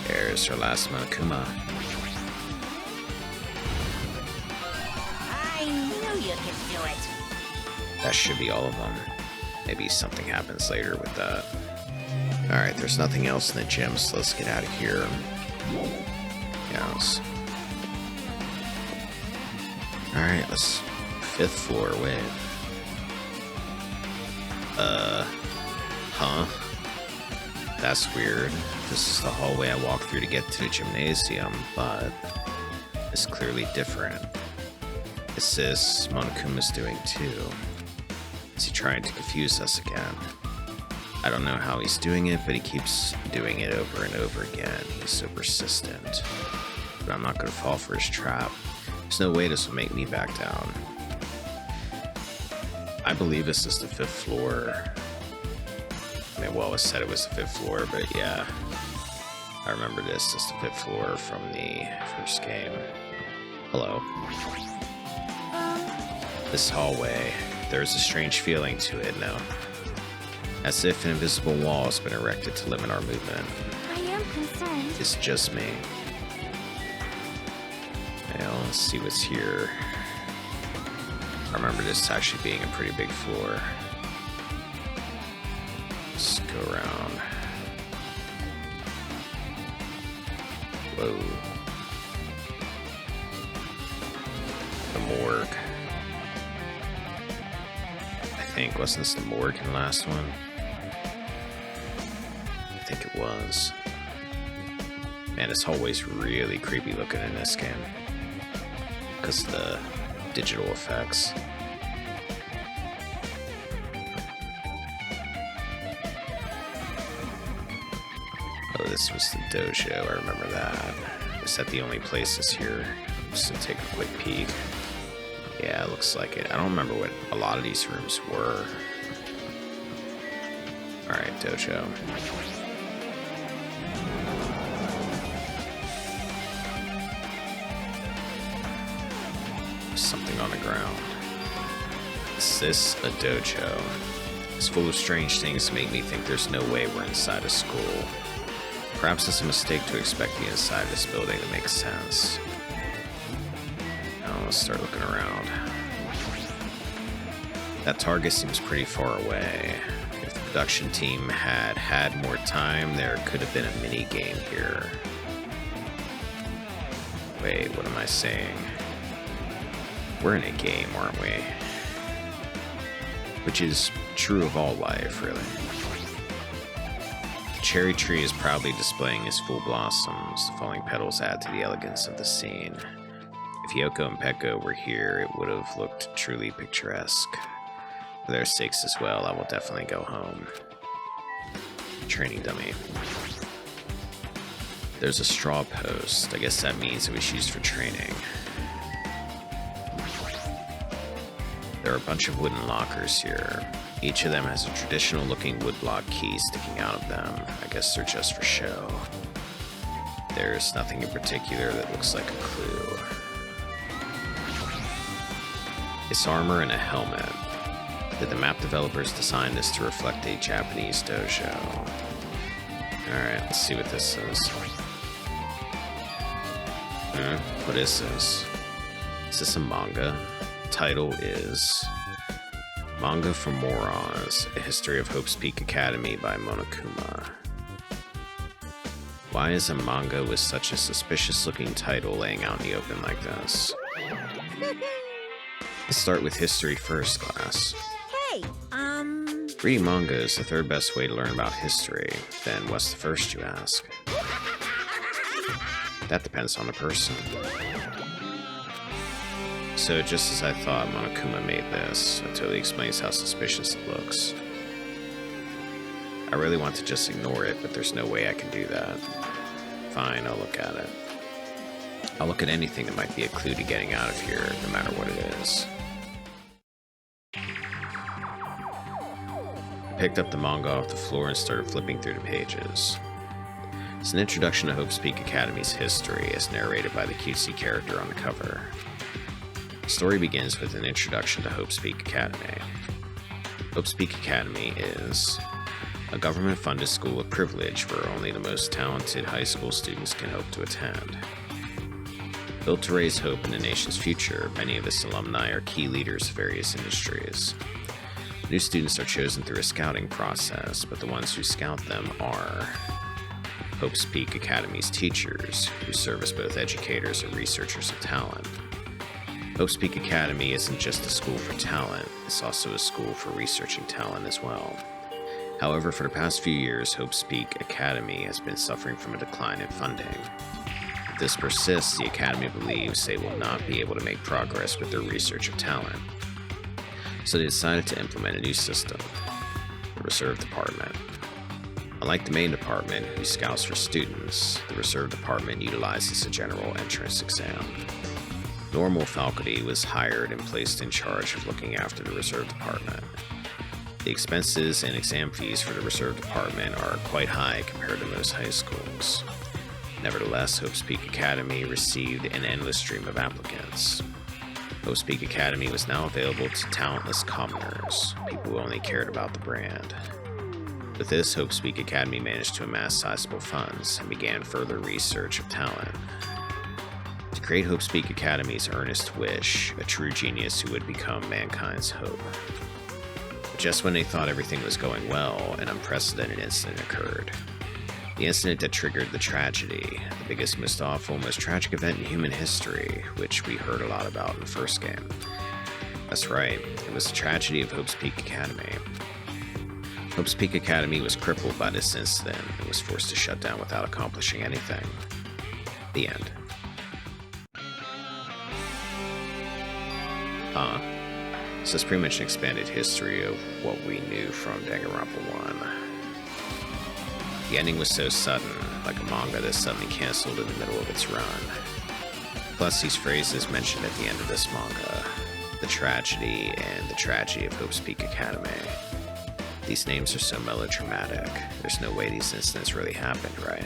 There's our last Monokuma. I knew you could do it. That should be all of them. Maybe something happens later with that. Alright, there's nothing else in the gym, so let's get out of here. Yes. Alright, let's... 5th floor, wait. Huh? That's weird. This is the hallway I walked through to get to the gymnasium, but... it's clearly different. Is this Monokuma's doing too? Is he trying to confuse us again? I don't know how he's doing it, but he keeps doing it over and over again. He's so persistent. But I'm not going to fall for his trap. There's no way this will make me back down. I believe this is the 5th floor. I mean, well, it said it was the 5th floor, but yeah. I remember this as the 5th floor from the first game. Hello. This hallway, there's a strange feeling to it now. As if an invisible wall has been erected to limit our movement. I am concerned. It's just me. Now, let's see what's here. I remember this actually being a pretty big floor. Let's go around. Whoa. The morgue. I think, wasn't this the morgue in the last one? I think it was. Man, this hallway's really creepy looking in this game. Because of the digital effects. Oh, this was the dojo, I remember that. Is that the only places here? Just to take a quick peek. Yeah, it looks like it. I don't remember what a lot of these rooms were. Alright, dojo. There's something on the ground. Is this a dojo? It's full of strange things that make me think there's no way we're inside a school. Perhaps it's a mistake to expect the inside of this building to make sense. Now let's start looking around. That target seems pretty far away. If the production team had more time, there could have been a mini game here. Wait, what am I saying? We're in a game, aren't we? Which is true of all life, really. The cherry tree is proudly displaying its full blossoms. The falling petals add to the elegance of the scene. If Yoko and Peko were here, it would have looked truly picturesque. For their sakes as well, I will definitely go home. Training dummy. There's a straw post. I guess that means it was used for training. There are a bunch of wooden lockers here. Each of them has a traditional looking woodblock key sticking out of them. I guess they're just for show. There's nothing in particular that looks like a clue. It's armor and a helmet. Did the map developers design this to reflect a Japanese dojo? Alright, let's see what this is. What is this? Is this a manga? Title is Manga for Morons, A History of Hope's Peak Academy by Monokuma. Why is a manga with such a suspicious looking title laying out in the open like this? Let's start with history first, class. Hey, Reading manga is the third best way to learn about history. Then what's the first, you ask? That depends on the person. So just as I thought, Monokuma made this. It totally explains how suspicious it looks. I really want to just ignore it, but there's no way I can do that. Fine, I'll look at it. I'll look at anything that might be a clue to getting out of here, no matter what it is. I picked up the manga off the floor and started flipping through the pages. It's an introduction to Hope's Peak Academy's history, as narrated by the cutesy character on the cover. The story begins with an introduction to Hope's Peak Academy. Hope's Peak Academy is a government-funded school of privilege where only the most talented high school students can hope to attend. Built to raise hope in the nation's future, many of its alumni are key leaders of various industries. New students are chosen through a scouting process, but the ones who scout them are Hope's Peak Academy's teachers, who serve as both educators and researchers of talent. Hope's Peak Academy isn't just a school for talent, it's also a school for researching talent as well. However, for the past few years, Hope's Peak Academy has been suffering from a decline in funding. If this persists, the Academy believes they will not be able to make progress with their research of talent. So they decided to implement a new system, the Reserve Department. Unlike the main department, who scouts for students, the Reserve Department utilizes a general entrance exam. Normal faculty was hired and placed in charge of looking after the Reserve Department. The expenses and exam fees for the Reserve Department are quite high compared to most high schools. Nevertheless, Hope's Peak Academy received an endless stream of applicants. Hope's Peak Academy was now available to talentless commoners, people who only cared about the brand. With this, Hope's Peak Academy managed to amass sizable funds and began further research of talent. To create Hope's Peak Academy's earnest wish, a true genius who would become mankind's hope. But just when they thought everything was going well, an unprecedented incident occurred. The incident that triggered the tragedy, the biggest, most awful, most tragic event in human history, which we heard a lot about in the first game. That's right, it was the tragedy of Hope's Peak Academy. Hope's Peak Academy was crippled by this incident and was forced to shut down without accomplishing anything. The end. So that's pretty much an expanded history of what we knew from Danganronpa 1. The ending was so sudden, like a manga that suddenly canceled in the middle of its run. Plus these phrases mentioned at the end of this manga, the tragedy and the tragedy of Hope's Peak Academy. These names are so melodramatic, there's no way these incidents really happened, right?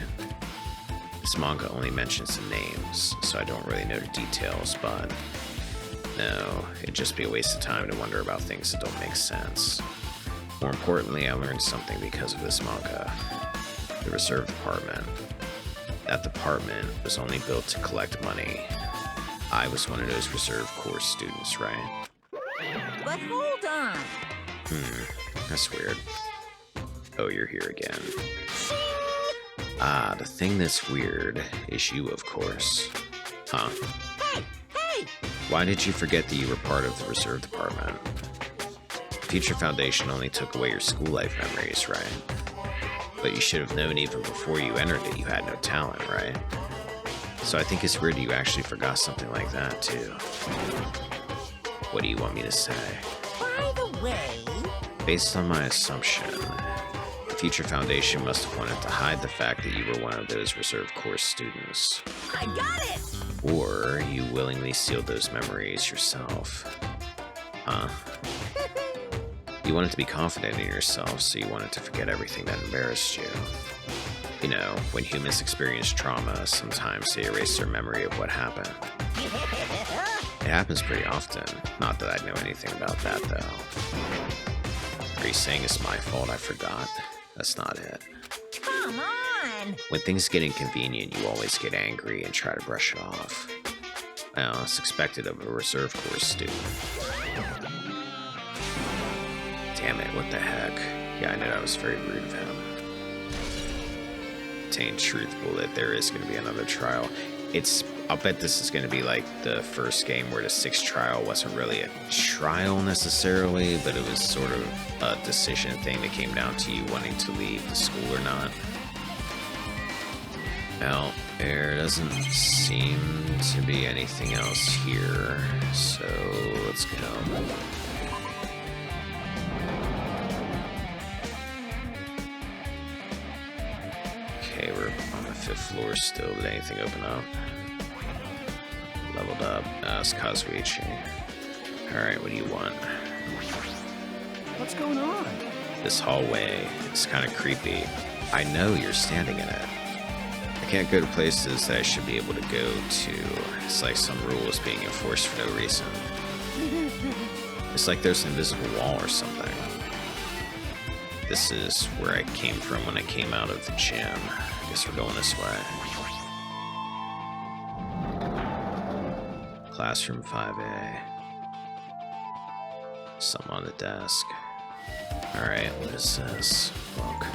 This manga only mentions the names, so I don't really know the details, but no, it'd just be a waste of time to wonder about things that don't make sense. More importantly, I learned something because of this manga. The Reserve Department. That department was only built to collect money. I was one of those Reserve Corps students, right? But hold on. That's weird. Oh, you're here again. The thing that's weird is you, of course. Huh? Hey! Why did you forget that you were part of the Reserve Department? Future Foundation only took away your school life memories, right? But you should have known even before you entered it you had no talent, right? So I think it's weird you actually forgot something like that, too. What do you want me to say? By the way... Based on my assumption, the Future Foundation must have wanted to hide the fact that you were one of those Reserve Corps students. I got it! Or you willingly sealed those memories yourself. Huh? You wanted to be confident in yourself, so you wanted to forget everything that embarrassed you. You know, when humans experience trauma, sometimes they erase their memory of what happened. It happens pretty often. Not that I know anything about that, though. Are you saying it's my fault I forgot? That's not it. Come on! When things get inconvenient, you always get angry and try to brush it off. Well, it's expected of a Reserve Corps student. Damn it, what the heck? Yeah, I know that was very rude of him. Obtain Truth Bullet, there is going to be another trial. I'll bet this is going to be like the first game where the 6th trial wasn't really a trial necessarily, but it was sort of a decision thing that came down to you wanting to leave the school or not. Well, there doesn't seem to be anything else here, so let's go. Okay, we're on the 5th floor still. Did anything open up? Leveled up. It's Kazuichi. Alright, what do you want? What's going on? This hallway is kind of creepy. I know you're standing in it. I can't go to places that I should be able to go to. It's like some rule is being enforced for no reason. It's like there's an invisible wall or something. This is where I came from when I came out of the gym. I guess we're going this way. Classroom 5A. Something on the desk. Alright, what is this? Book.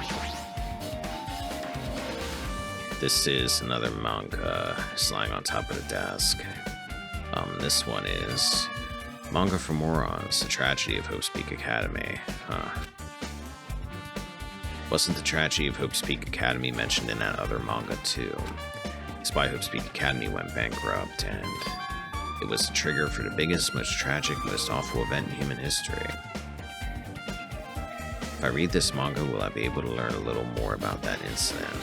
This is another manga just lying on top of the desk. This one is Manga for Morons, The Tragedy of Hope's Peak Academy. Wasn't the tragedy of Hope's Peak Academy mentioned in that other manga too? That's why Hope's Peak Academy went bankrupt, and it was the trigger for the biggest, most tragic, most awful event in human history. If I read this manga, will I be able to learn a little more about that incident?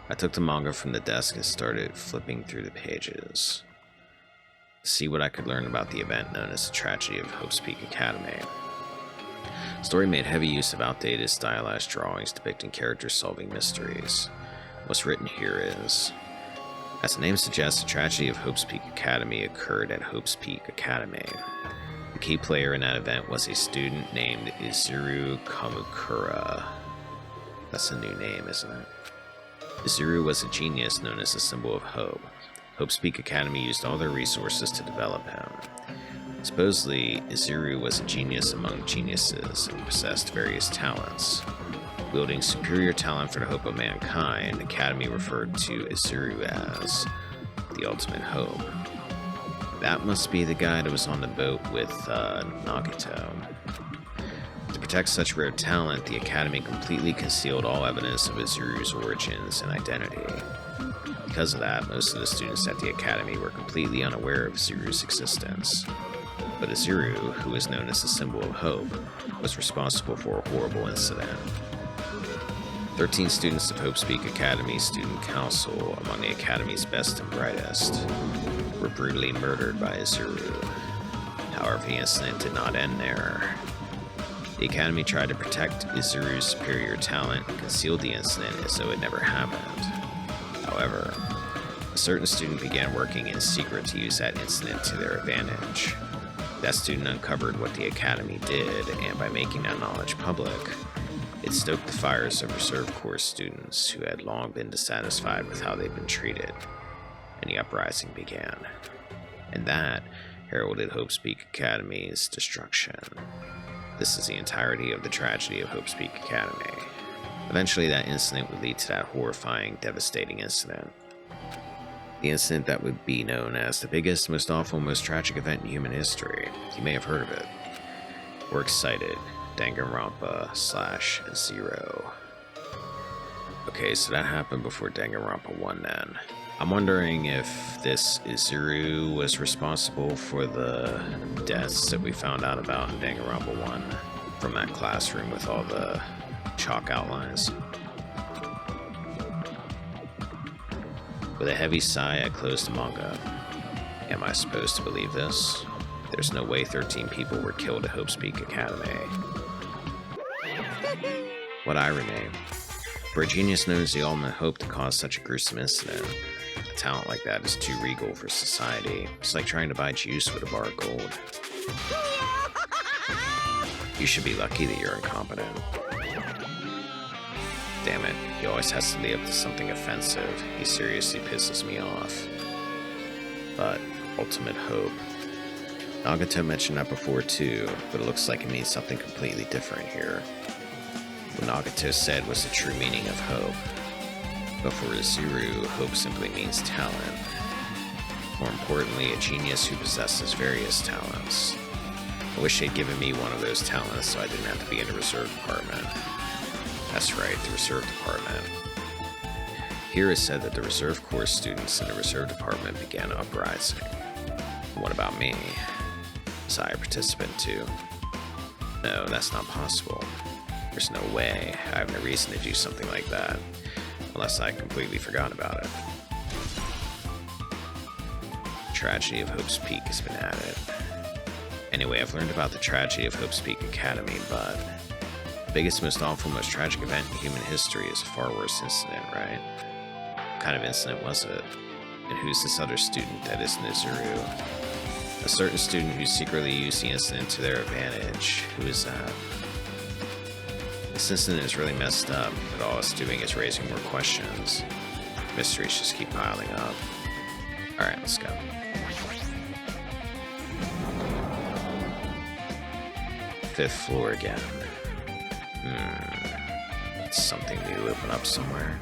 I took the manga from the desk and started flipping through the pages to see what I could learn about the event known as the Tragedy of Hope's Peak Academy. The story made heavy use of outdated stylized drawings depicting characters solving mysteries. What's written here is, as the name suggests, the Tragedy of Hope's Peak Academy occurred at Hope's Peak Academy. The key player in that event was a student named Izuru Kamukura. That's a new name, isn't it? Izuru was a genius known as the symbol of hope. Hope's Peak Academy used all their resources to develop him. Supposedly, Izuru was a genius among geniuses and possessed various talents. Wielding superior talent for the hope of mankind, the Academy referred to Izuru as the ultimate hope. That must be the guy that was on the boat with Nagito. To protect such rare talent, the Academy completely concealed all evidence of Izuru's origins and identity. Because of that, most of the students at the Academy were completely unaware of Izuru's existence. But Izuru, who is known as the symbol of hope, was responsible for a horrible incident. 13 students of Hope's Peak Academy Student Council, among the Academy's best and brightest, were brutally murdered by Izuru. However, the incident did not end there. The Academy tried to protect Izuru's superior talent and concealed the incident as though it never happened. However, a certain student began working in secret to use that incident to their advantage. That student uncovered what the Academy did, and by making that knowledge public, it stoked the fires of Reserve Corps students who had long been dissatisfied with how they'd been treated, and the uprising began. And that heralded Hope's Peak Academy's destruction. This is the entirety of the tragedy of Hope's Peak Academy. Eventually, that incident would lead to that horrifying, devastating incident. The incident that would be known as the biggest, most awful, most tragic event in human history. You may have heard of it. We're excited. Danganronpa /0. Okay, so that happened before Danganronpa 1 then. I'm wondering if this Izuru was responsible for the deaths that we found out about in Danganronpa 1 from that classroom with all the chalk outlines. With a heavy sigh, I closed the manga. Am I supposed to believe this? There's no way 13 people were killed at Hope's Peak Academy. What irony. For a genius known as the ultimate hope to cause such a gruesome incident, a talent like that is too regal for society. It's like trying to buy juice with a bar of gold. You should be lucky that you're incompetent. Damn it, he always has to lead up to something offensive. He seriously pisses me off. But, ultimate hope. Nagito mentioned that before too, but it looks like it means something completely different here. What Nagito said was the true meaning of hope. But for Izuru, hope simply means talent. More importantly, a genius who possesses various talents. I wish they'd given me one of those talents so I didn't have to be in the reserve department. That's right, the reserve department. Here it said that the Reserve Corps students in the reserve department began uprising. What about me? Was I a participant too? No, that's not possible. There's no way. I have no reason to do something like that. Unless I completely forgot about it. Tragedy of Hope's Peak has been added. Anyway, I've learned about the tragedy of Hope's Peak Academy, but the biggest, most awful, most tragic event in human history is a far worse incident, right? What kind of incident was it? And who's this other student that isn't Izuru? A certain student who secretly used the incident to their advantage. Who is that? This incident is really messed up, but all it's doing is raising more questions. Mysteries just keep piling up. Alright, let's go. Fifth floor again. It's something new open up somewhere.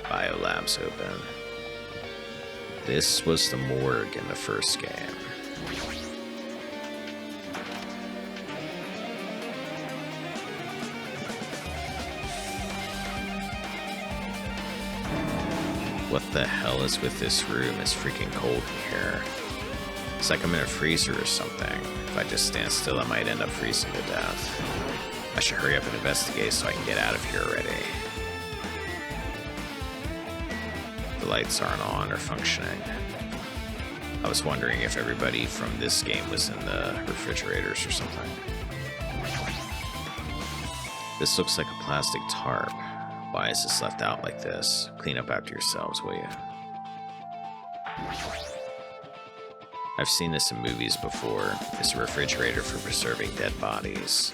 Biolab's open. This was the morgue in the first game. What the hell is with this room? It's freaking cold in here. It's like I'm in a freezer or something. If I just stand still, I might end up freezing to death. I should hurry up and investigate so I can get out of here already. The lights aren't on or functioning. I was wondering if everybody from this game was in the refrigerators or something. This looks like a plastic tarp. Why is this left out like this? Clean up after yourselves, will you? I've seen this in movies before. It's a refrigerator for preserving dead bodies.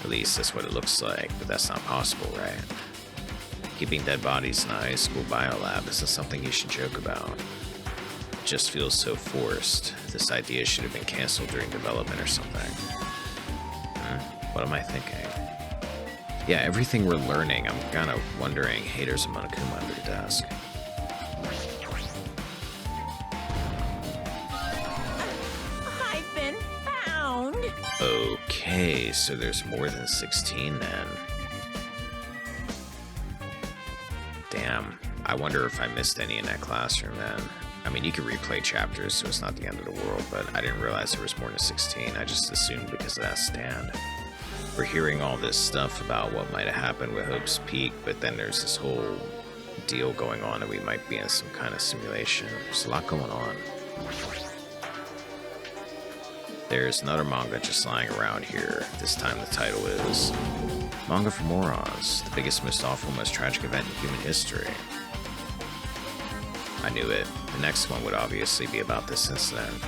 At least that's what it looks like, but that's not possible, right? Keeping dead bodies in a high school biolab isn't something you should joke about. It just feels so forced. This idea should have been canceled during development or something. What am I thinking? Yeah, everything we're learning, I'm kind of wondering, haters of Monokuma under the desk. I've been found. Okay, so there's more than 16 then. Damn, I wonder if I missed any in that classroom then. I mean, you can replay chapters, so it's not the end of the world, but I didn't realize there was more than 16. I just assumed because of that stand. We're hearing all this stuff about what might have happened with Hope's Peak, but then there's this whole deal going on that we might be in some kind of simulation. There's a lot going on. There's another manga just lying around here. This time the title is Manga for Morons, the biggest, most awful, most tragic event in human history. I knew it. The next one would obviously be about this incident.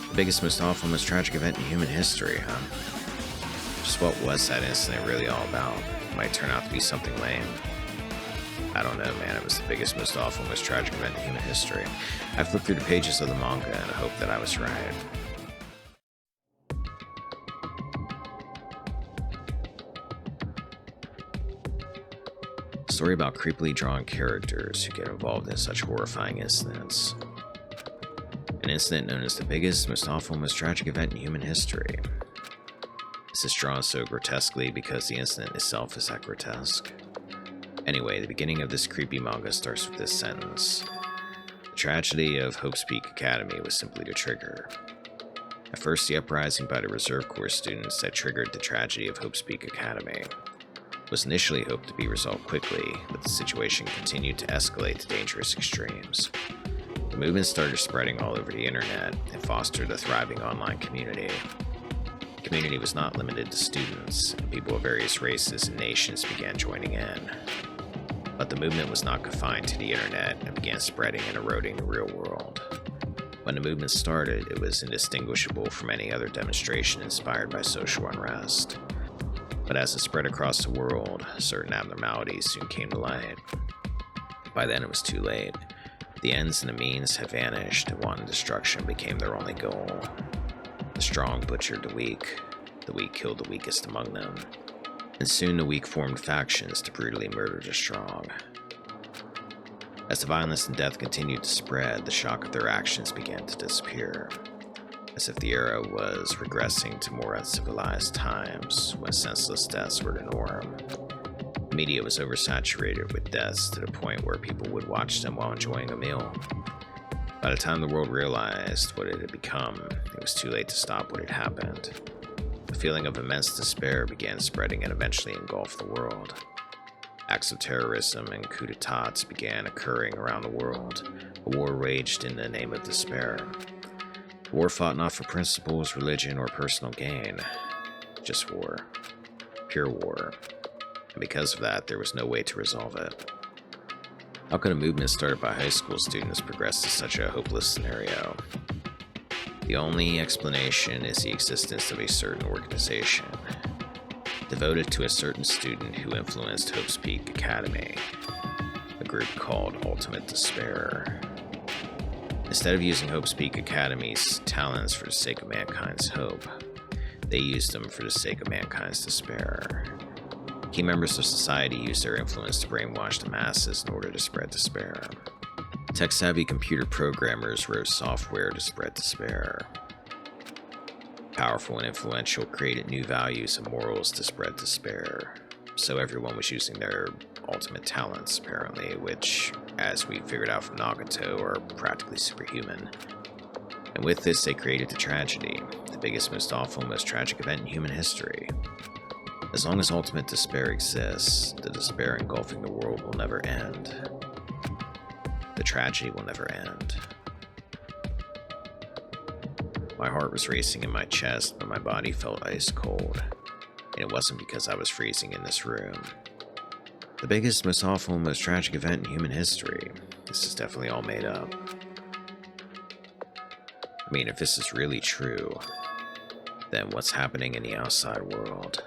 The biggest, most awful, most tragic event in human history, huh? Just what was that incident really all about? It might turn out to be something lame. I don't know, man. It was the biggest, most awful, most tragic event in human history. I flipped through the pages of the manga and hoped that I was right. A story about creepily drawn characters who get involved in such horrifying incidents. An incident known as the biggest, most awful, most tragic event in human history. This is drawn so grotesquely because the incident itself is that grotesque. Anyway, the beginning of this creepy manga starts with this sentence. The tragedy of Hope's Peak Academy was simply the trigger. At first, the uprising by the Reserve Corps students that triggered the tragedy of Hope's Peak Academy was initially hoped to be resolved quickly, but the situation continued to escalate to dangerous extremes. The movement started spreading all over the internet and fostered a thriving online community. The community was not limited to students, and people of various races and nations began joining in. But the movement was not confined to the internet and began spreading and eroding the real world. When the movement started, it was indistinguishable from any other demonstration inspired by social unrest. But as it spread across the world, certain abnormalities soon came to light. By then it was too late. The ends and the means had vanished, and wanton destruction became their only goal. The strong butchered the weak killed the weakest among them, and soon the weak formed factions to brutally murder the strong. As the violence and death continued to spread, the shock of their actions began to disappear, as if the era was regressing to more uncivilized times when senseless deaths were the norm. The media was oversaturated with deaths to the point where people would watch them while enjoying a meal. By the time the world realized what it had become, it was too late to stop what had happened. A feeling of immense despair began spreading and eventually engulfed the world. Acts of terrorism and coups d'etats began occurring around the world. A war waged in the name of despair. The war fought not for principles, religion, or personal gain. Just war. Pure war. And because of that, there was no way to resolve it. How could a movement started by high school students progress to such a hopeless scenario? The only explanation is the existence of a certain organization devoted to a certain student who influenced Hope's Peak Academy, a group called Ultimate Despair. Instead of using Hope's Peak Academy's talents for the sake of mankind's hope, they used them for the sake of mankind's despair. Key members of society used their influence to brainwash the masses in order to spread despair. Tech-savvy computer programmers wrote software to spread despair. Powerful and influential created new values and morals to spread despair. So everyone was using their ultimate talents, apparently, which, as we figured out from Nagato, are practically superhuman. And with this, they created the tragedy, the biggest, most awful, most tragic event in human history. As long as ultimate despair exists, the despair engulfing the world will never end. The tragedy will never end. My heart was racing in my chest, but my body felt ice cold. And it wasn't because I was freezing in this room. The biggest, most awful, most tragic event in human history. This is definitely all made up. I mean, if this is really true, then what's happening in the outside world?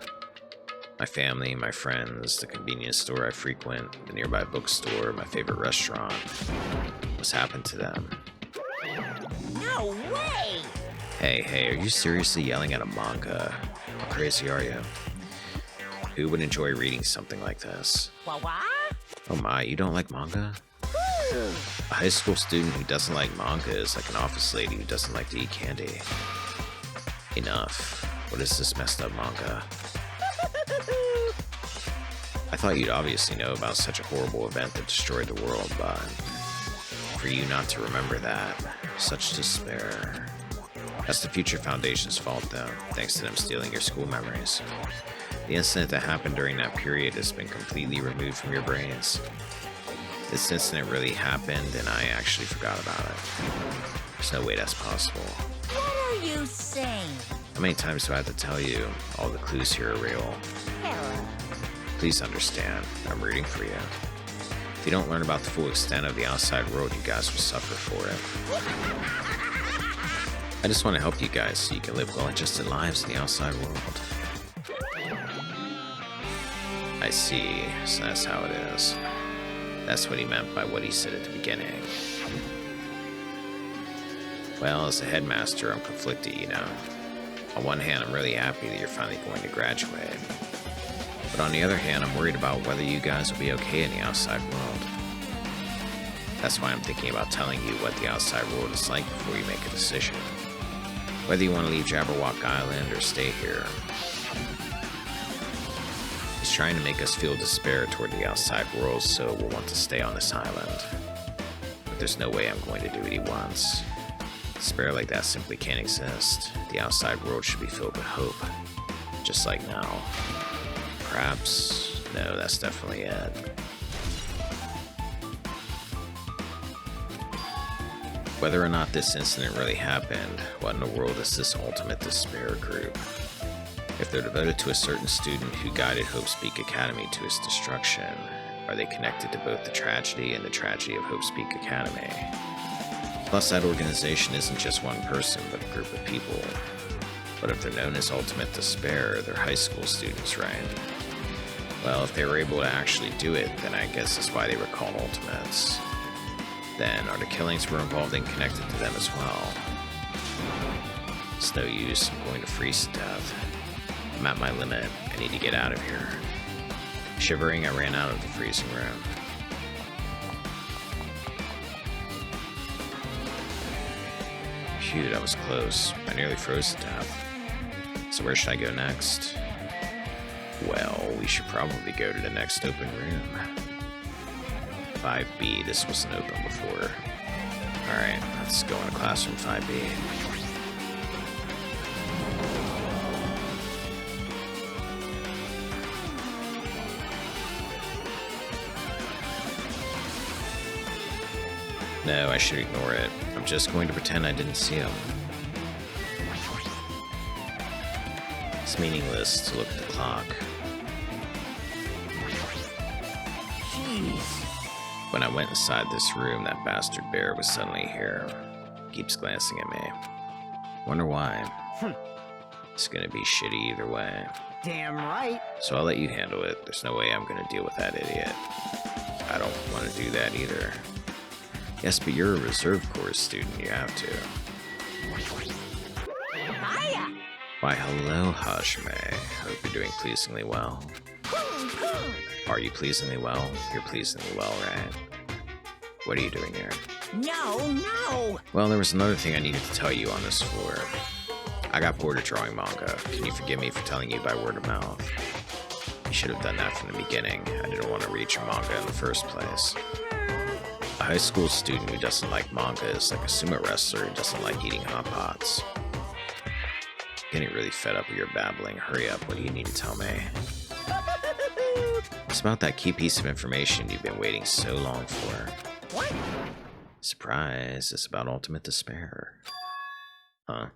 My family, my friends, the convenience store I frequent, the nearby bookstore, my favorite restaurant. What's happened to them? No way! Hey, are you seriously yelling at a manga? How crazy are you? Who would enjoy reading something like this? What? Oh my, you don't like manga? A high school student who doesn't like manga is like an office lady who doesn't like to eat candy. Enough. What is this messed up manga? I thought you'd obviously know about such a horrible event that destroyed the world, but for you not to remember that, such despair. That's the Future Foundation's fault, though, thanks to them stealing your school memories. The incident that happened during that period has been completely removed from your brains. This incident really happened, and I actually forgot about it. There's no way that's possible. What are you saying? How many times do I have to tell you all the clues here are real? Hera. Please understand, I'm rooting for you. If you don't learn about the full extent of the outside world, you guys will suffer for it. I just want to help you guys so you can live well-adjusted lives in the outside world. I see, so that's how it is. That's what he meant by what he said at the beginning. Well, as a headmaster, I'm conflicted, you know. On one hand, I'm really happy that you're finally going to graduate. But on the other hand, I'm worried about whether you guys will be okay in the outside world. That's why I'm thinking about telling you what the outside world is like before you make a decision. Whether you want to leave Jabberwock Island or stay here. He's trying to make us feel despair toward the outside world, so we'll want to stay on this island. But there's no way I'm going to do what he wants. Despair like that simply can't exist. The outside world should be filled with hope. Just like now. Perhaps? No, that's definitely it. Whether or not this incident really happened, what in the world is this Ultimate Despair group? If they're devoted to a certain student who guided Hope's Peak Academy to its destruction, are they connected to both the tragedy and the tragedy of Hope's Peak Academy? Plus, that organization isn't just one person, but a group of people. But if they're known as Ultimate Despair, they're high school students, right? Well, if they were able to actually do it, then I guess that's why they were called Ultimates. Then, are the killings we're involved in connected to them as well? It's no use, I'm going to freeze to death. I'm at my limit, I need to get out of here. Shivering, I ran out of the freezing room. Phew, that was close. I nearly froze to death. So where should I go next? Well, we should probably go to the next open room. 5B, this wasn't open before. Alright, let's go into classroom 5B. No, I should ignore it. I'm just going to pretend I didn't see him. It's meaningless to look at the clock. Jeez. When I went inside this room, that bastard bear was suddenly here. Keeps glancing at me. Wonder why. It's gonna be shitty either way. Damn right. So I'll let you handle it. There's no way I'm gonna deal with that idiot. I don't want to do that either. Yes, but you're a reserve corps student. You have to. Hiya! Why, hello, Hajime. Hope you're doing pleasingly well. Are you pleasingly well? You're pleasingly well, right? What are you doing here? No! Well, there was another thing I needed to tell you on this floor. I got bored of drawing manga. Can you forgive me for telling you by word of mouth? You should have done that from the beginning. I didn't want to read your manga in the first place. A high school student who doesn't like manga is like a sumo wrestler who doesn't like eating hot pots. Getting really fed up with your babbling. Hurry up, what do you need to tell me? It's about that key piece of information you've been waiting so long for. What? Surprise, it's about ultimate despair. Huh?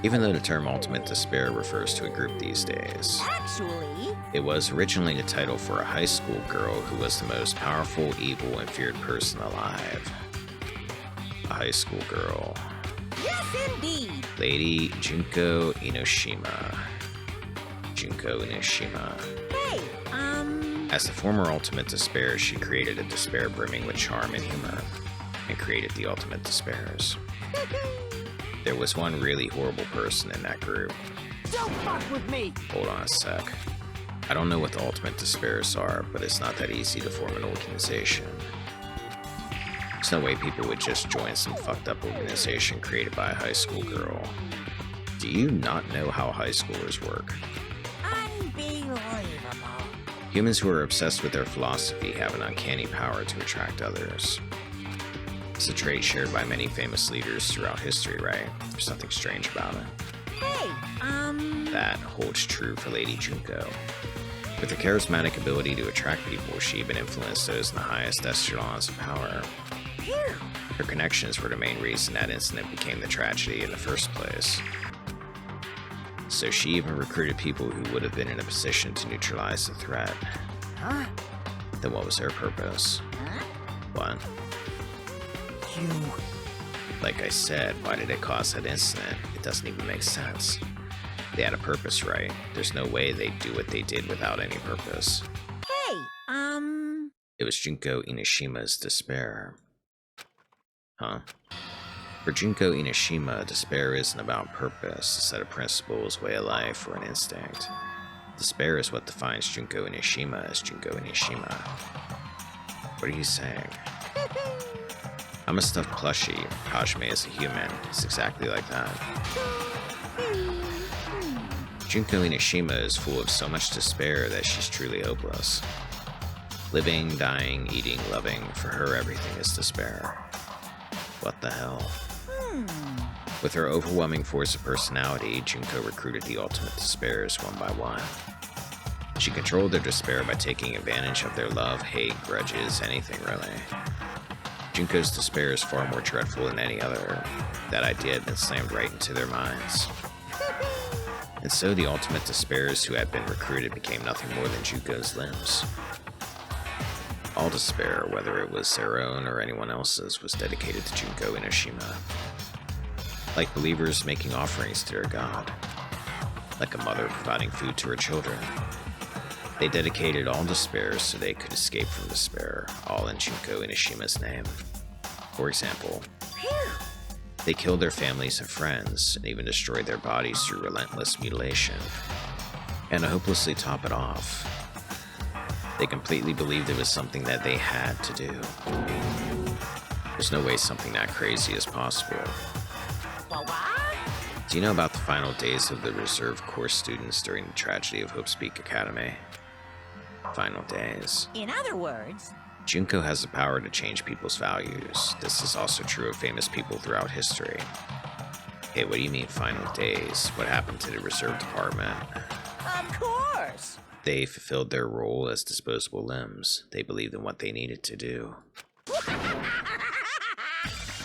Even though the term ultimate despair refers to a group these days, Actually, it was originally the title for a high school girl who was the most powerful, evil, and feared person alive. A high school girl. yes indeed. Lady Junko Inoshima. Junko Inoshima. Hey, As the former ultimate despair, she created a despair brimming with charm and humor, and created the ultimate despairs. There was one really horrible person in that group. Don't fuck with me. Hold on a sec. I don't know what the ultimate despairs are, but it's not that easy to form an organization. There's no way people would just join some fucked up organization created by a high school girl. Do you not know how high schoolers work? unbelievable. Humans who are obsessed with their philosophy have an uncanny power to attract others. It's a trait shared by many famous leaders throughout history, right? There's nothing strange about it. Hey, That holds true for Lady Junko. With her charismatic ability to attract people, she even influenced those in the highest echelons of power. phew. Her connections were the main reason that incident became the tragedy in the first place. So she even recruited people who would have been in a position to neutralize the threat. Huh? Then what was their purpose? Huh? What? You. Like I said, why did it cause that incident? It doesn't even make sense. They had a purpose, right? There's no way they'd do what they did without any purpose. Hey, It was Junko Inishima's despair. Huh? For Junko Inoshima, despair isn't about purpose, a set of principles, way of life, or an instinct. Despair is what defines Junko Inoshima as Junko Inoshima. What are you saying? I'm a stuffed plushie. Hajime is a human. It's exactly like that. Junko Inoshima is full of so much despair that she's truly hopeless. Living, dying, eating, loving, for her everything is despair. What the hell? With her overwhelming force of personality, Junko recruited the ultimate despairs one by one. She controlled their despair by taking advantage of their love, hate, grudges, anything really. Junko's despair is far more dreadful than any other. That idea had been slammed right into their minds. And so the ultimate despairs who had been recruited became nothing more than Junko's limbs. All despair, whether it was their own or anyone else's, was dedicated to Junko Inoshima. Like believers making offerings to their god. Like a mother providing food to her children. They dedicated all despair so they could escape from despair, all in Junko Inishima's name. For example, they killed their families and friends, and even destroyed their bodies through relentless mutilation. And to hopelessly top it off, they completely believed it was something that they had to do. There's no way something that crazy is possible. What? Do you know about the final days of the reserve corps students during the tragedy of Hope's Peak Academy? Final days. In other words, Junko has the power to change people's values. This is also true of famous people throughout history. Hey, what do you mean final days? What happened to the reserve department? of course. They fulfilled their role as disposable limbs. They believed in what they needed to do.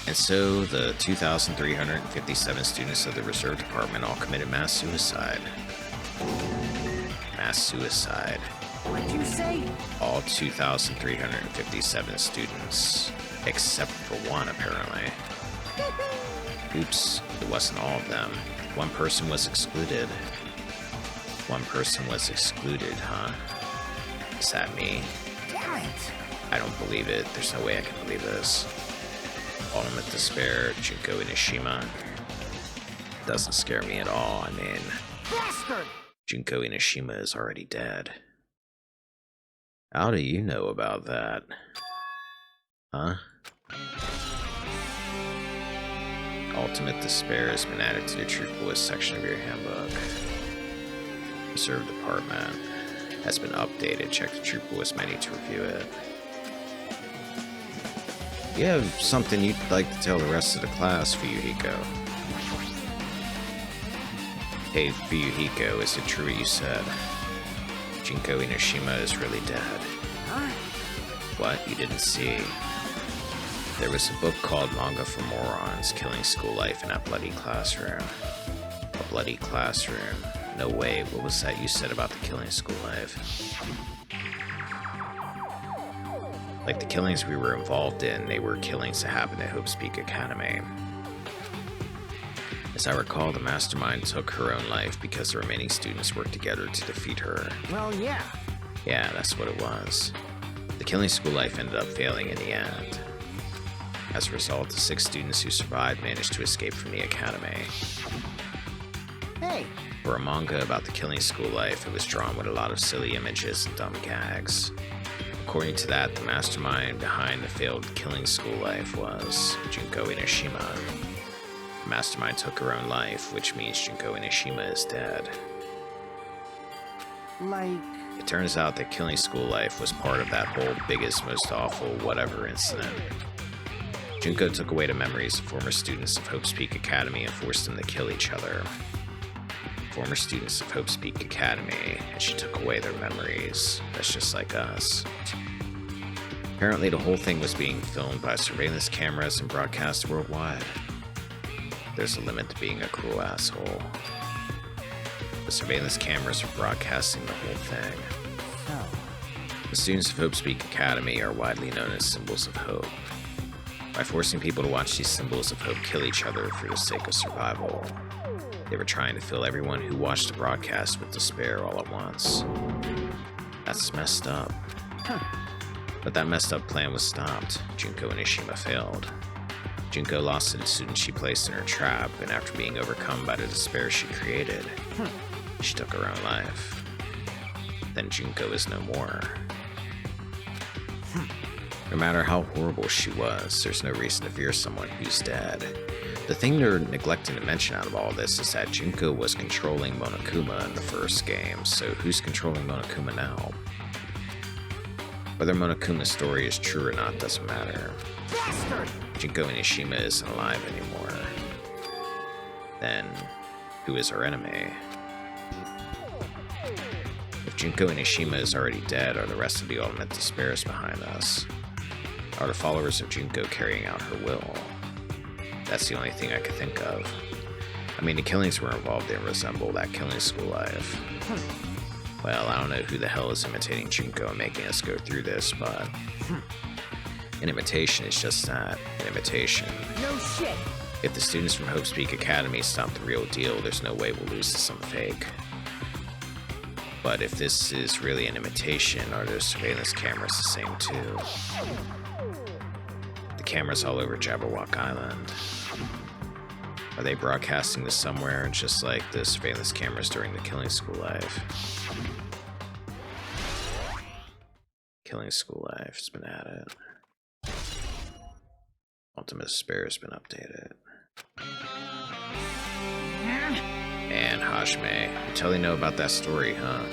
And so, the 2,357 students of the reserve department all committed mass suicide. Mass suicide. What'd you say? All 2,357 students. Except for one, apparently. Oops, it wasn't all of them. One person was excluded. One person was excluded, huh? Is that me? Damn it! I don't believe it. There's no way I can believe this. Ultimate Despair, Junko Inishima. Doesn't scare me at all. I mean, Bastard! Junko Inishima is already dead. How do you know about that? Huh? Ultimate Despair has been added to the Truth Boys section of your handbook. Reserve Department has been updated. Check the Truth Boys menu to review it. You have something you'd like to tell the rest of the class, Fuyuhiko? Hey, Fuyuhiko, is it true what you said? Junko Inishima is really dead. Huh? What? You didn't see? There was a book called Manga for Morons, Killing School Life in that bloody classroom. A bloody classroom? No way, what was that you said about the killing school life? Like the killings we were involved in, they were killings that happened at Hope's Peak Academy. As I recall, the mastermind took her own life because the remaining students worked together to defeat her. Well, yeah. Yeah, that's what it was. The killing school life ended up failing in the end. As a result, the 6 students who survived managed to escape from the academy. Hey, For a manga about the killing school life, it was drawn with a lot of silly images and dumb gags. According to that, the mastermind behind the failed killing school life was Junko Inishima. The mastermind took her own life, which means Junko Inishima is dead. like... It turns out that killing school life was part of that whole biggest, most awful whatever incident. Junko took away the memories of former students of Hope's Peak Academy and forced them to kill each other. Former students of Hope's Peak Academy, and she took away their memories. That's just like us. Apparently the whole thing was being filmed by surveillance cameras and broadcast worldwide. There's a limit to being a cruel asshole. The surveillance cameras are broadcasting the whole thing. Oh. The students of Hope's Peak Academy are widely known as symbols of hope. By forcing people to watch these symbols of hope kill each other for the sake of survival, they were trying to fill everyone who watched the broadcast with despair all at once. That's messed up. Huh. But that messed up plan was stopped. Junko Inishima failed. Junko lost to the student she placed in her trap, and after being overcome by the despair she created, she took her own life. Then Junko is no more. No matter how horrible she was, there's no reason to fear someone who's dead. The thing they're neglecting to mention out of all this is that Junko was controlling Monokuma in the first game, so who's controlling Monokuma now? Whether Monokuma's story is true or not doesn't matter. Bastard! Junko Inishima isn't alive anymore. Then, who is our enemy? If Junko Inishima is already dead, are the rest of the Ultimate Despairs behind us? Are the followers of Junko carrying out her will? That's the only thing I could think of. I mean, the killings we're involved in resemble that killing school life. Well, I don't know who the hell is imitating Junko and making us go through this, but an imitation is just that, an imitation. No shit! If the students from Hope's Peak Academy stop the real deal, there's no way we'll lose to some fake. But if this is really an imitation, are those surveillance cameras the same too? The cameras all over Jabberwock Island. Are they broadcasting this somewhere, just like the surveillance cameras during the killing school life? Killing school life has been added. Ultimate Despair has been updated. And Hajime, you totally know about that story, huh?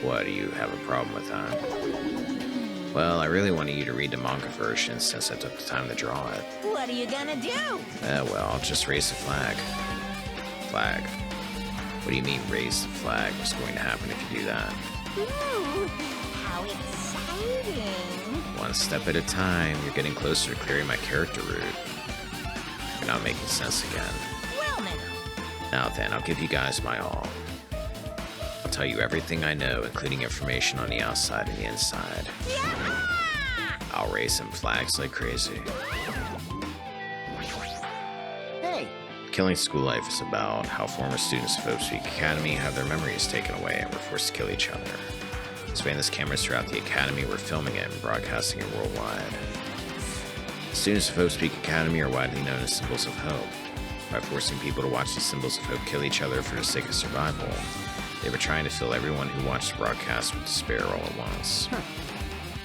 What, do you have a problem with that? Well, I really wanted you to read the manga version since I took the time to draw it. What are you gonna do? Well, I'll just raise the flag. Flag? What do you mean, raise the flag? What's going to happen if you do that? Ooh, how exciting! One step at a time, you're getting closer to clearing my character route. You're not making sense again. Well now, Now then, I'll give you guys my all. I'll tell you everything I know, including information on the outside and the inside. I'll raise some flags like crazy. Hey, Killing School Life is about how former students of Hope Peak Academy have their memories taken away and were forced to kill each other. Surveillance cameras throughout the academy were filming it and broadcasting it worldwide. Students of Hope Peak Academy are widely known as symbols of hope. By forcing people to watch these symbols of hope kill each other for the sake of survival, they were trying to fill everyone who watched the broadcast with despair all at once.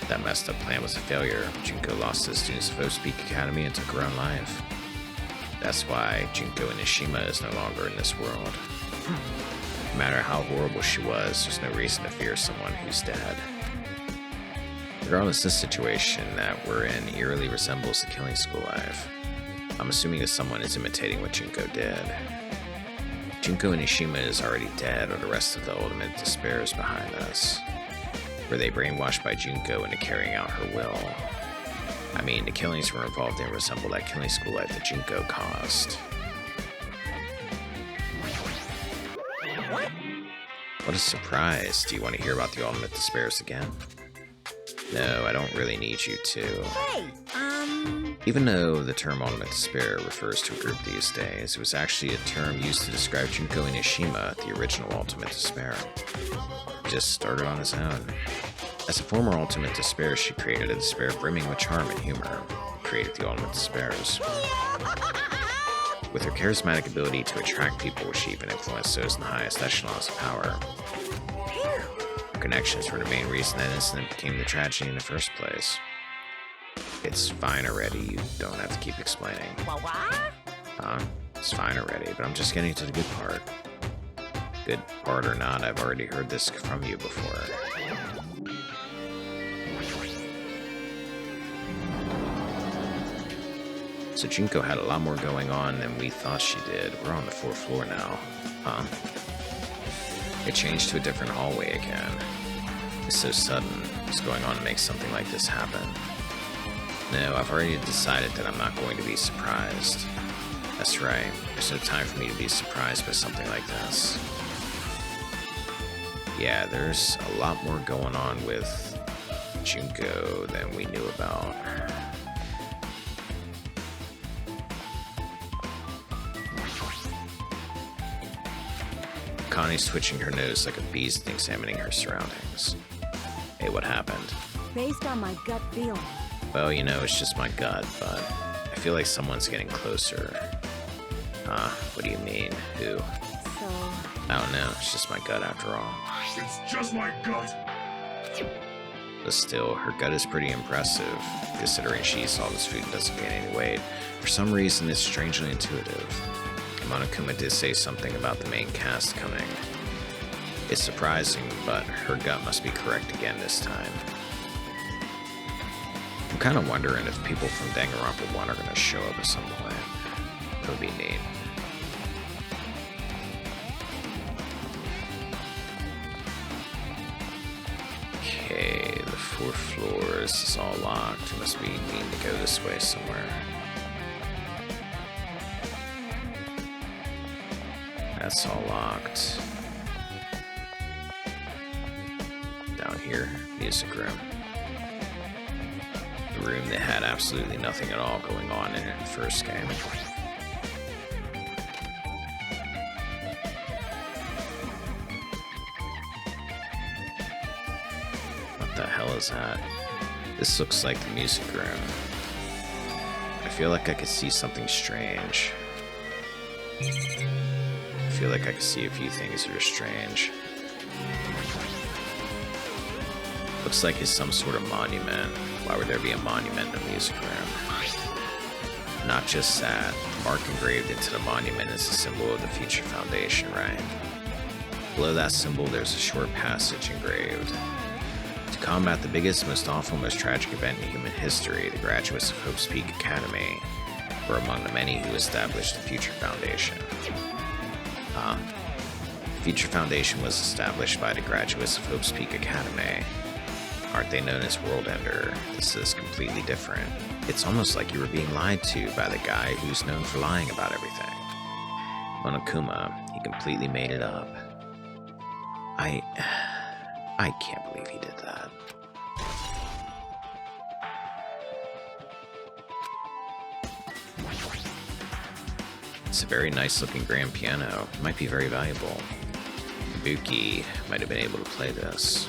That messed up plan was a failure. Junko lost to the students of Hope Peak Academy and took her own life. That's why Junko Inishima is no longer in this world. No matter how horrible she was, there's no reason to fear someone who's dead. Regardless, this situation that we're in eerily resembles the Killing School Life. I'm assuming that someone is imitating what Junko did. Junko Inishima is already dead, or the rest of the ultimate despair is behind us. Were they brainwashed by Junko into carrying out her will? I mean, the killings were involved in resemble that Killing School Life that Junko caused. What a surprise. Do you want to hear about the ultimate despairs again? No, I don't really need you to. Hey, Even though the term ultimate despair refers to a group these days, it was actually a term used to describe Junko Inishima, the original ultimate despair. He just started on his own. As a former ultimate despair, she created a despair brimming with charm and humor, and created the ultimate despairs. With her charismatic ability to attract people, she even influenced those in the highest echelons of power. Her connections were the main reason that incident became the tragedy in the first place. It's fine already, you don't have to keep explaining. what? It's fine already, but I'm just getting to the good part. Good part or not, I've already heard this from you before. So Junko had a lot more going on than we thought she did. We're on the 4th floor now. It changed to a different hallway again. It's so sudden. What's going on to make something like this happen? No, I've already decided that I'm not going to be surprised. That's right. There's no time for me to be surprised by something like this. Yeah, there's a lot more going on with Junko than we knew about. Connie's twitching her nose like a bee's and examining her surroundings. Hey, what happened? based on my gut feeling. Well, you know, it's just my gut, but I feel like someone's getting closer. What do you mean? Who? So, I don't know, it's just my gut after all. It's just my gut. But still, her gut is pretty impressive, considering she eats all this food and doesn't gain any weight. For some reason, it's strangely intuitive. Monokuma did say something about the main cast coming. It's surprising, but her gut must be correct again this time. I'm kind of wondering if people from Danganronpa 1 are going to show up at some point. That would be neat. Okay, the 4th floor is all locked. It must be needing to go this way somewhere. That's all locked. Down here, music room. The room that had absolutely nothing at all going on in it in the first game. What the hell is that? This looks like the music room. I feel like I could see something strange. I feel like I can see a few things that are strange. Looks like it's some sort of monument. Why would there be a monument in a music room? Not just that, the mark engraved into the monument is a symbol of the Future Foundation, right? Below that symbol, there's a short passage engraved. To combat the biggest, most awful, most tragic event in human history, the graduates of Hope's Peak Academy were among the many who established the Future Foundation. The Future Foundation was established by the graduates of Hope's Peak Academy. Aren't they known as World Ender? This is completely different. It's almost like you were being lied to by the guy who's known for lying about everything. Monokuma, he completely made it up. I can't believe he did that. It's a very nice looking grand piano. It might be very valuable. Ibuki might have been able to play this.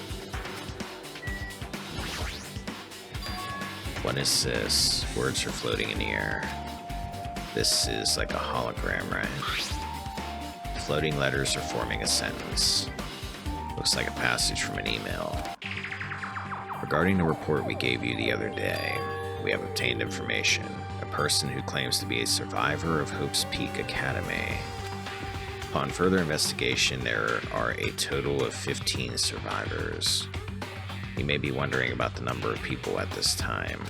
What is this? Words are floating in the air. This is like a hologram, right? Floating letters are forming a sentence. Looks like a passage from an email. Regarding the report we gave you the other day, we have obtained information. A person who claims to be a survivor of Hope's Peak Academy. Upon further investigation, there are a total of 15 survivors. You may be wondering about the number of people at this time.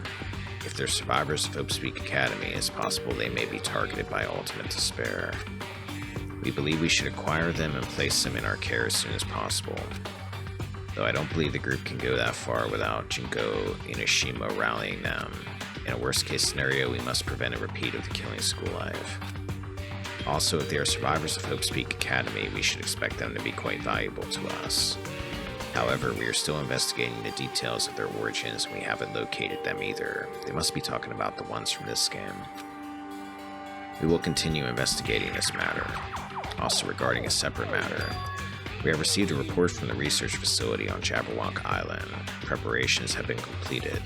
If they're survivors of Hope's Peak Academy, it's possible they may be targeted by ultimate despair. We believe we should acquire them and place them in our care as soon as possible. Though I don't believe the group can go that far without Junko Inoshima rallying them. In a worst-case scenario, we must prevent a repeat of the killing school life. Also, if they are survivors of Hope's Peak Academy, we should expect them to be quite valuable to us. However, we are still investigating the details of their origins and we haven't located them either. They must be talking about the ones from this game. We will continue investigating this matter. Also, regarding a separate matter, we have received a report from the research facility on Jabberwock Island. Preparations have been completed.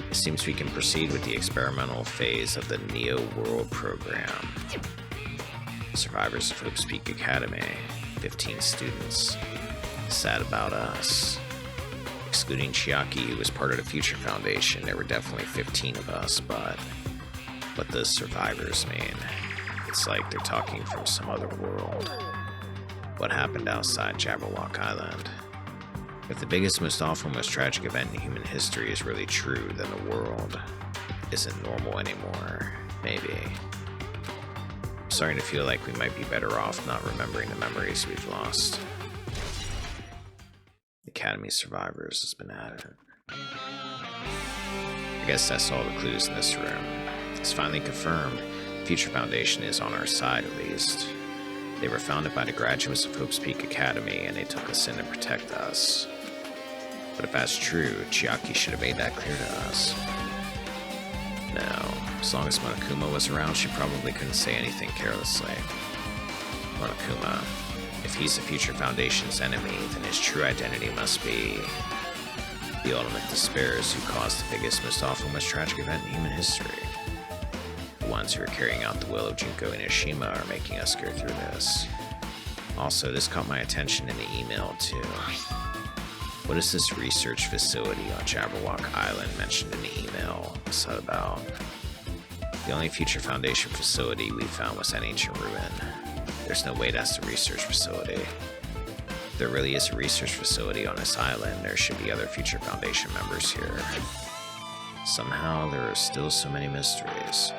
It seems we can proceed with the experimental phase of the Neo World program. Survivors of Hope's Peak Academy, 15 students. Sad about us. Excluding Chiaki, who was part of the Future Foundation, there were definitely 15 of us, but what does survivors mean? It's like they're talking from some other world. What happened outside Jabberwock Island? If the biggest, most awful, most tragic event in human history is really true, then the world isn't normal anymore. Maybe. I'm starting to feel like we might be better off not remembering the memories we've lost. Academy survivors has been added. I guess that's all the clues in this room. It's finally confirmed. The Future Foundation is on our side, at least. They were founded by the graduates of Hope's Peak Academy, and they took us in to protect us. But if that's true, Chiaki should have made that clear to us. No, as long as Monokuma was around, she probably couldn't say anything carelessly. Monokuma. If he's the Future Foundation's enemy, then his true identity must be the ultimate despairs who caused the biggest, most awful, most tragic event in human history. The ones who are carrying out the will of Junko Inoshima are making us go through this. Also, this caught my attention in the email too. What is this research facility on Jabberwock Island mentioned in the email? What's that about? The only Future Foundation facility we found was an ancient ruin. There's no way that's the research facility. If there really is a research facility on this island, there should be other Future Foundation members here. Somehow, there are still so many mysteries.